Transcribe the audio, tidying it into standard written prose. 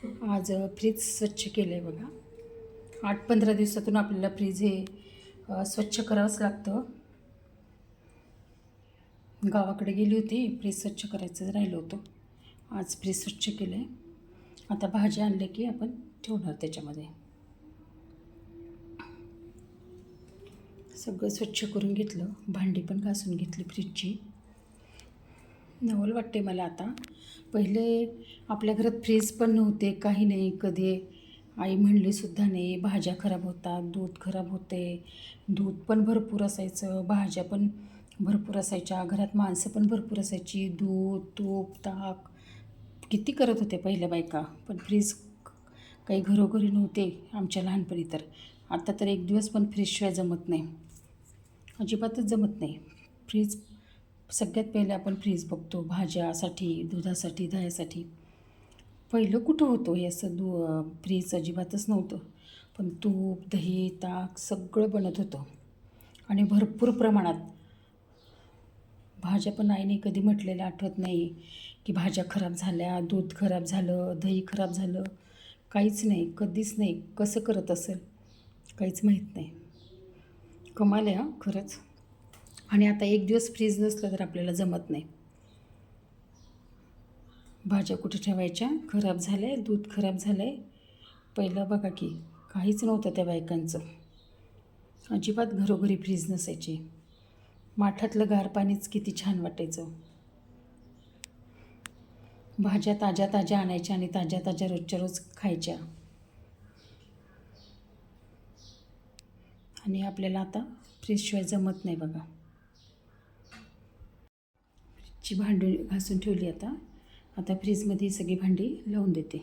आज फ्रीज स्वच्छ केलं आहे बघा. 8-15 दिवसातून आपल्याला फ्रीज हे स्वच्छ करावंच लागतं. गावाकडे गेली होती, फ्रीज स्वच्छ करायचं राहिलं होतं. आज फ्रीज स्वच्छ केलं आहे. आता भाज्या आणल्या की आपण ठेवणार त्याच्यामध्ये. सगळं स्वच्छ करून घेतलं, भांडी पण घासून घेतली फ्रीजची. नवल वाटते मला आता. पहिले आपल्या घरात फ्रीज पण नव्हते, काही नाही. कधी आई म्हणली सुद्धा नाही. भाज्या खराब होतात, दूध खराब होते. दूध पण भरपूर असायचं, भाज्या पण भरपूर असायच्या, घरात माणसं पण भरपूर असायची. दूध, तूप, ताक किती करत होते पहिल्या बायका. पण फ्रीज काही घरोघरी नव्हते आमच्या लहानपणी तर. आता तर एक दिवस पण फ्रीजशिवाय जमत नाही, अजिबातच जमत नाही. फ्रीज सगळ्यात पहिले आपण फ्रीज बघतो भाज्यासाठी, दुधासाठी, दह्यासाठी. पहिलं कुठं होतं हे असं फ्रीज अजिबातच नव्हतं. पण तूप, दही, ताक सगळं बनत होतं आणि भरपूर प्रमाणात. भाज्या पण आईने कधी म्हटलेलं आठवत नाही की भाज्या खराब झाल्या, दूध खराब झालं, दही खराब झालं. काहीच नाही, कधीच नाही. कसं करत असेल काहीच माहीत नाही. कमाल आहे हां खरंच. आणि आता एक दिवस फ्रीज नसलं तर आपल्याला जमत नाही. भाज्या कुठे ठेवायच्या, खराब झाल्या आहे, दूध खराब झालं आहे. पहिलं बघा की काहीच नव्हतं त्या बायकांचं. अजिबात घरोघरी फ्रीज नसायची. माठातलं गार पाणीच किती छान वाटायचं. भाज्या ताज्या ताज्या आणायच्या आणि ताज्या ताज्या रोजच्या रोज खायच्या. आणि आपल्याला आता फ्रीजशिवाय जमत नाही बघा. फ्रीजची भांडी घासून ठेवली आता. आता फ्रीजमध्ये सगळी भांडी लावून देते.